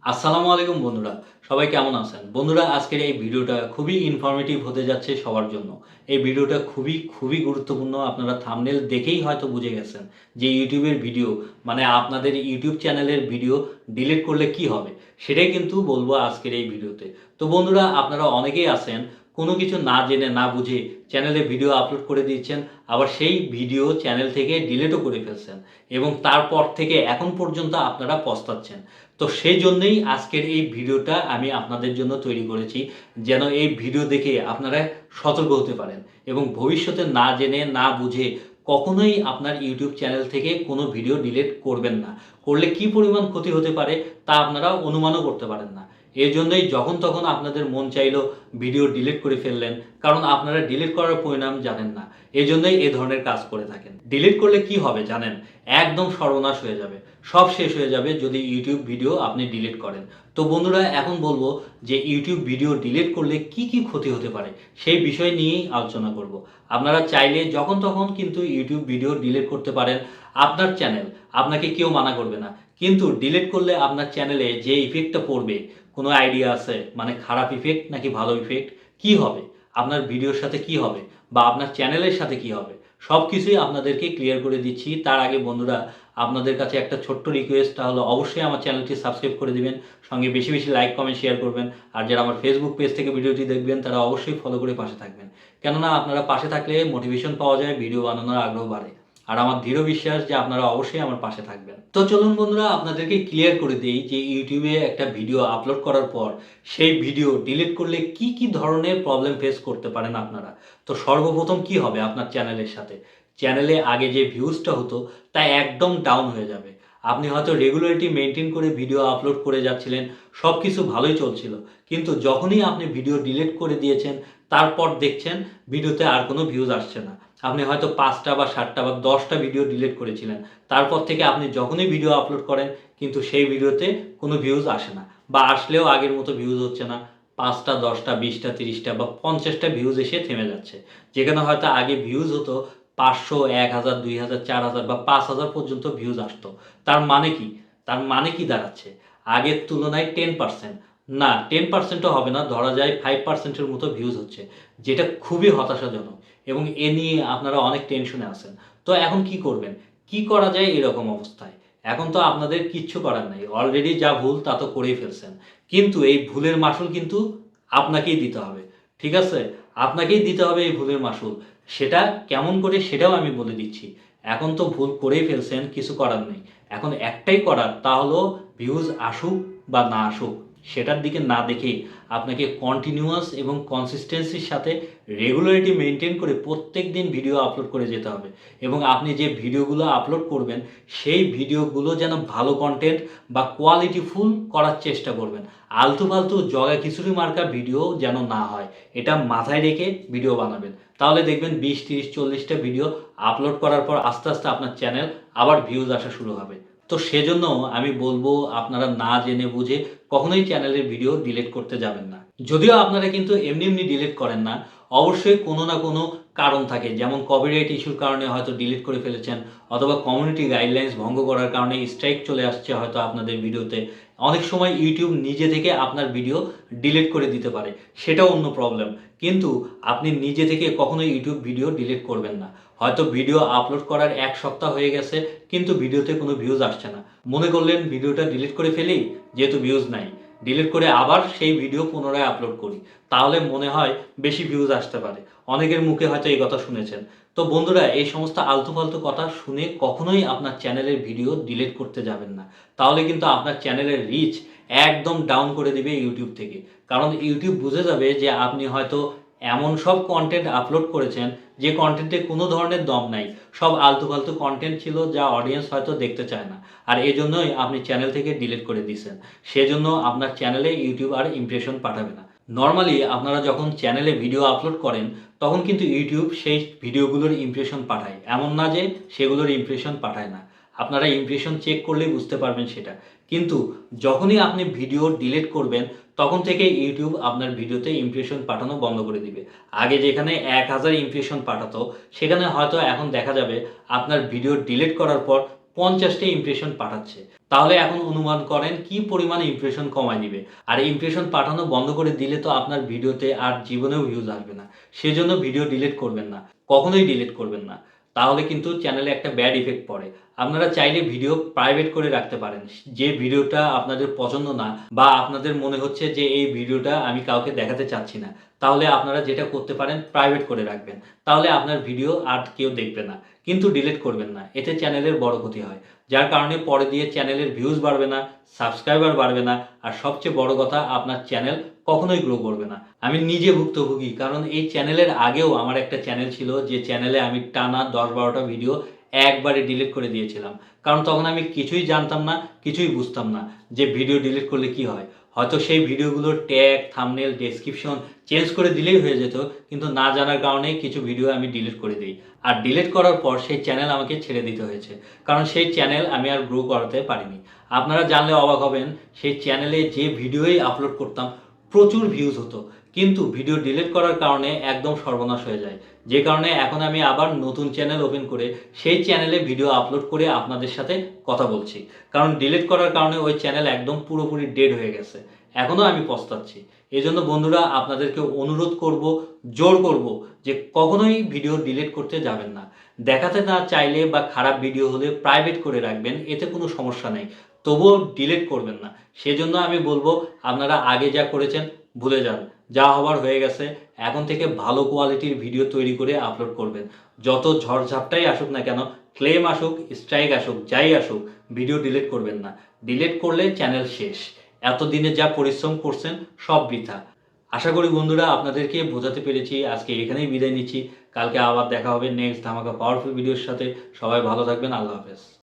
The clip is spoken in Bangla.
আসসালামু আলাইকুম বন্ধুরা, সবাই কেমন আছেন? বন্ধুরা, আজকের এই ভিডিওটা খুবই ইনফরমেটিভ হতে যাচ্ছে সবার জন্য। এই ভিডিওটা খুবই গুরুত্বপূর্ণ। আপনারা থাম্বনেল দেখেই হয়তো বুঝে গেছেন যে ইউটিউবের ভিডিও মানে আপনাদের ইউটিউব চ্যানেলের ভিডিও ডিলিট করলে কি হবে? সেটাই কিন্তু বলবো আজকের এই ভিডিওতে। তো বন্ধুরা, আপনারা অনেকেই আছেন কোনো কিছু না জেনে না বুঝে চ্যানেলে ভিডিও আপলোড করে দিচ্ছেন, আবার সেই ভিডিও চ্যানেল থেকে ডিলিটও করে ফেলছেন এবং তারপর থেকে এখন পর্যন্ত আপনারা পস্তাচ্ছেন। তো সেই জন্যই আজকের এই ভিডিওটা আমি আপনাদের জন্য তৈরি করেছি, যেন এই ভিডিও দেখে আপনারা সতর্ক হতে পারেন এবং ভবিষ্যতে না জেনে না বুঝে কখনোই আপনার ইউটিউব চ্যানেল থেকে কোনো ভিডিও ডিলিট করবেন না। করলে কি পরিমাণ ক্ষতি হতে পারে তা আপনারা অনুমানও করতে পারেন না। এর জন্যই যখন তখন আপনাদের মন চাইলো ভিডিও ডিলিট করে ফেললেন, কারণ আপনারা ডিলিট করার পরিণাম জানেন না। এই জন্যই এ ধরনের কাজ করে থাকেন। ডিলিট করলে কি হবে জানেন? একদম সর্বনাশ হয়ে যাবে, সব শেষ হয়ে যাবে যদি ইউটিউব ভিডিও আপনি ডিলিট করেন। তো বন্ধুরা, এখন বলবো যে ইউটিউব ভিডিও ডিলিট করলে কি ক্ষতি হতে পারে সেই বিষয় নিয়েই আলোচনা করব। আপনারা চাইলে যখন তখন কিন্তু ইউটিউব ভিডিও ডিলিট করতে পারেন। আপনার চ্যানেল, আপনাকে কেউ মানা করবে না, কিন্তু ডিলিট করলে আপনার চ্যানেলে যে ইফেক্টটা পড়বে, কোনো আইডিয়া আছে? মানে খারাপ ইফেক্ট নাকি ভালো ইফেক্ট? কি হবে আপনার ভিডিওর সাথে, কি হবে বা আপনার চ্যানেলের সাথে কি হবে, সব কিছুই আপনাদেরকে ক্লিয়ার করে দিচ্ছি। তার আগে বন্ধুরা, আপনাদের কাছে একটা ছোট্ট রিকোয়েস্ট, তাহলে অবশ্যই আমার চ্যানেলটি সাবস্ক্রাইব করে দিবেন, সঙ্গে বেশি বেশি লাইক কমেন্ট শেয়ার করবেন। আর যারা আমার ফেসবুক পেজ থেকে ভিডিওটি দেখবেন তারা অবশ্যই ফলো করে পাশে থাকবেন, কেননা আপনারা পাশে থাকলে মোটিভেশন পাওয়া যায়, ভিডিও বানানোর আগ্রহ বাড়ে। আর আমার দৃঢ় বিশ্বাস যে আপনারা অবশ্যই আমার পাশে থাকবেন। তো চলুন বন্ধুরা, আপনাদেরকে ক্লিয়ার করে দিই যে ইউটিউবে একটা ভিডিও আপলোড করার পর সেই ভিডিও ডিলিট করলে কি ধরনের প্রবলেম ফেস করতে পারেন আপনারা। তো সর্বপ্রথম কি হবে আপনার চ্যানেলের সাথে? চ্যানেলে আগে যে ভিউজটা হতো তা একদম ডাউন হয়ে যাবে। আপনি হয়তো রেগুলারিটি মেনটেন করে ভিডিও আপলোড করে যাচ্ছিলেন, সব কিছু ভালোই চলছিল, কিন্তু যখনই আপনি ভিডিও ডিলিট করে দিয়েছেন তারপর দেখছেন ভিডিওতে আর কোনো ভিউজ আসছে না। আপনি হয়তো ৫টা বা ৭টা বা ১০টা ভিডিও ডিলিট করেছিলেন, তারপর থেকে আপনি যখনই ভিডিও আপলোড করেন কিন্তু সেই ভিডিওতে কোনো ভিউজ আসে না, বা আসলেও আগের মতো ভিউজ হচ্ছে না। ৫টা, ১০টা, ২০টা, ৩০টা বা ৫০টা ভিউজ এসে থেমে যাচ্ছে। যেখানে হয়তো আগে ভিউজ হতো ৫০০, ১,০০০, ২,০০০, ৪,০০০ বা ৫,০০০ পর্যন্ত ভিউজ আসতো। তার মানে কি? তার মানে কি দাঁড়াচ্ছে? আগের তুলনায় 10%, না 10%ও হবে না, ধরা যায় 5% এর মতো ভিউজ হচ্ছে, যেটা খুবই হতাশাজনক এবং এ নিয়ে আপনারা অনেক টেনশনে আছেন। তো এখন কি করবেন? কি করা যায় এরকম অবস্থায়? এখন তো আপনাদের কিচ্ছু করার নাই। অলরেডি যা ভুল তা তো করেই ফেলছেন। কিন্তু এই ভুলের মাসুল কিন্তু আপনাকেই দিতে হবে। ঠিক আছে? আপনাকেই দিতে হবে এই ভুলের মাসুল। সেটা কেমন করে সেটাও আমি বলে দিচ্ছি। এখন তো ভুল করেই ফেলছেন, কিছু করার নেই। এখন একটাই করার, তা হলো ভিউজ আসুক বা না আসুক সেটার দিকে না দেখে আপনাকে কন্টিনিউয়াস এবং কনসিস্টেন্সির সাথে রেগুলারিটি মেনটেন করে প্রত্যেকদিন ভিডিও আপলোড করে যেতে হবে। এবং আপনি যে ভিডিওগুলো আপলোড করবেন সেই ভিডিওগুলো যেন ভালো কন্টেন্ট বা কোয়ালিটিফুল করার চেষ্টা করবেন। আলতু ফালতু জগা খিচুড়ি মার্কা ভিডিও যেন না হয়, এটা মাথায় রেখে ভিডিও বানাবেন। তাহলে দেখবেন ২০, ৩০, ৪০টা ভিডিও আপলোড করার পর আস্তে আস্তে আপনার চ্যানেল আবার ভিউজ আসা শুরু হবে। তো সেজন্য আমি বলবো আপনারা না জেনে বুঝে কখনোই চ্যানেলের ভিডিও ডিলিট করতে যাবেন না। যদিও আপনারা কিন্তু এমনি ডিলিট করেন না, অবশ্যই কোনো না কোনো কারণ থাকে, যেমন কপিরাইট ইস্যুর কারণে হয়তো ডিলিট করে ফেলেছেন, অথবা কমিউনিটি গাইডলাইন্স ভঙ্গ করার কারণে স্ট্রাইক চলে আসছে হয়তো আপনাদের ভিডিওতে। অনেক সময় ইউটিউব নিজে থেকে আপনার ভিডিও ডিলিট করে দিতে পারে, সেটাও অন্য প্রবলেম। কিন্তু আপনি নিজে থেকে কখনোই ইউটিউব ভিডিও ডিলিট করবেন না। হয়তো ভিডিও আপলোড করার ১ সপ্তাহ হয়ে গেছে কিন্তু ভিডিওতে কোনো ভিউজ আসছে না, মনে করলেন ভিডিওটা ডিলিট করে ফেলি, যেহেতু ভিউজ নাই, ডিলিট করে আবার সেই ভিডিও পুনরায় আপলোড করি, তাহলে মনে হয় বেশি ভিউজ আসতে পারে। অনেকের মুখে হয়তো এই কথা শুনেছেন। তো বন্ধুরা, এই সমস্ত আলতু ফালতু কথা শুনে কখনোই আপনার চ্যানেলের ভিডিও ডিলিট করতে যাবেন না। তাহলে কিন্তু আপনার চ্যানেলের রিচ একদম ডাউন করে দিবে ইউটিউব থেকে। কারণ ইউটিউব বুঝে যাবে যে আপনি হয়তো এমন সব কন্টেন্ট আপলোড করেছেন যে কন্টেন্টে কোনো ধরনের দম নাই, সব আলতু ফালতু কন্টেন্ট ছিল যা অডিয়েন্স হয়তো দেখতে চায় না, আর এজন্যই আপনি চ্যানেল থেকে ডিলিট করে দিয়েছেন। সেজন্য আপনার চ্যানেলে ইউটিউব আর ইমপ্রেশন পাঠাবে না। নর্মালি আপনারা যখন চ্যানেলে ভিডিও আপলোড করেন তখন কিন্তু ইউটিউব সেই ভিডিওগুলোর ইমপ্রেশন পাঠায়, এমন না যে সেগুলোর ইমপ্রেশন পাঠায় না। আপনারা ইমপ্রেশন চেক করলেই বুঝতে পারবেন সেটা। কিন্তু যখনই আপনি ভিডিও ডিলিট করবেন তখন থেকে ইউটিউব আপনার ভিডিওতে ইমপ্রেশন পাঠানো বন্ধ করে দিবে। আগে যেখানে ১,০০০ ইমপ্রেশন পাঠাতো সেখানে হয়তো এখন দেখা যাবে আপনার ভিডিও ডিলিট করার পর ৫০টা ইমপ্রেশন পাঠাচ্ছে। তাহলে এখন অনুমান করেন কি পরিমাণ ইমপ্রেশন কমায় দিবে। আর ইমপ্রেশন পাঠানো বন্ধ করে দিলে তো আপনার ভিডিওতে আর জীবনেও ভিউজ আসবে না। সেজন্য ভিডিও ডিলিট করবেন না, কখনোই ডিলিট করবেন না। তাহলে কিন্তু চ্যানেলে একটা ব্যাড ইফেক্ট পড়ে। আপনারা চাইলে ভিডিও প্রাইভেট করে রাখতে পারেন। যে ভিডিওটা আপনাদের পছন্দ না বা আপনাদের মনে হচ্ছে যে এই ভিডিওটা আমি কাউকে দেখাতে চাচ্ছি না, তাহলে আপনারা যেটা করতে পারেন প্রাইভেট করে রাখবেন। তাহলে আপনার ভিডিও আর কেউ দেখবে না। কিন্তু ডিলিট করবেন না। এতে চ্যানেলের বড় ক্ষতি হয়। যার কারণে পরে দিয়ে চ্যানেলের ভিউজ বাড়বে না, সাবস্ক্রাইবার বাড়বে না, আর সবচেয়ে বড় কথা আপনার চ্যানেল কখনোই গ্রো করবে না। আমি নিজে ভুক্তভোগী, কারণ এই চ্যানেলের আগেও আমার একটা চ্যানেল ছিল যে চ্যানেলে আমি টানা ১০-১২টা ভিডিও একবারে ডিলিট করে দিয়েছিলাম। কারণ তখন আমি কিছুই জানতাম না, কিছুই বুঝতাম না যে ভিডিও ডিলিট করলে কি হয়। হয়তো সেই ভিডিওগুলোর ট্যাগ, থাম্বনেল, ডেসক্রিপশন চেঞ্জ করে দিলেই হয়ে যেত, কিন্তু না জানার কারণে কিছু ভিডিও আমি ডিলিট করে দিই। আর ডিলিট করার পর সেই চ্যানেল আমাকে ছেড়ে দিতে হয়েছে, কারণ সেই চ্যানেল আমি আর গ্রো করাতে পারিনি। আপনারা জানলে অবাক হবেন, সেই চ্যানেলে যে ভিডিওই আপলোড করতাম প্রচুর ভিউজ হতো, কিন্তু ভিডিও ডিলিট করার কারণে একদম সর্বনাশ হয়ে যায়। যে কারণে এখন আমি আবার নতুন চ্যানেল ওপেন করে সেই চ্যানেলে ভিডিও আপলোড করে আপনাদের সাথে কথা বলছি। কারণ ডিলিট করার কারণে ওই চ্যানেল একদম পুরোপুরি ডেড হয়ে গেছে। এখনও আমি পস্তাচ্ছি। এজন্য বন্ধুরা আপনাদেরকে অনুরোধ করব, জোর করব যে কখনোই ভিডিও ডিলিট করতে যাবেন না। দেখাতে না চাইলে বা খারাপ ভিডিও হলে প্রাইভেট করে রাখবেন, এতে কোনো সমস্যা নেই। তবুও ডিলিট করবেন না। সেজন্য আমি বলব আপনারা আগে যা করেছেন ভুলে যান। যা হবার হয়ে গেছে। এখন থেকে ভালো কোয়ালিটির ভিডিও তৈরি করে আপলোড করবেন। যত ঝড়ঝাপটাই আসুক না কেন, ক্লেম আসুক, স্ট্রাইক আসুক, যাই আসুক, ভিডিও ডিলিট করবেন না। ডিলিট করলে চ্যানেল শেষ। এতদিনে যা পরিশ্রম করছেন সব বৃথা। আশা করি বন্ধুরা আপনাদেরকে বোঝাতে পেরেছি। আজকে এখানেই বিদায় নিচ্ছি। কালকে আবার দেখা হবে নেক্সট ধামাকা পাওয়ারফুল ভিডিওর সাথে। সবাই ভালো থাকবেন। আল্লাহ হাফেজ।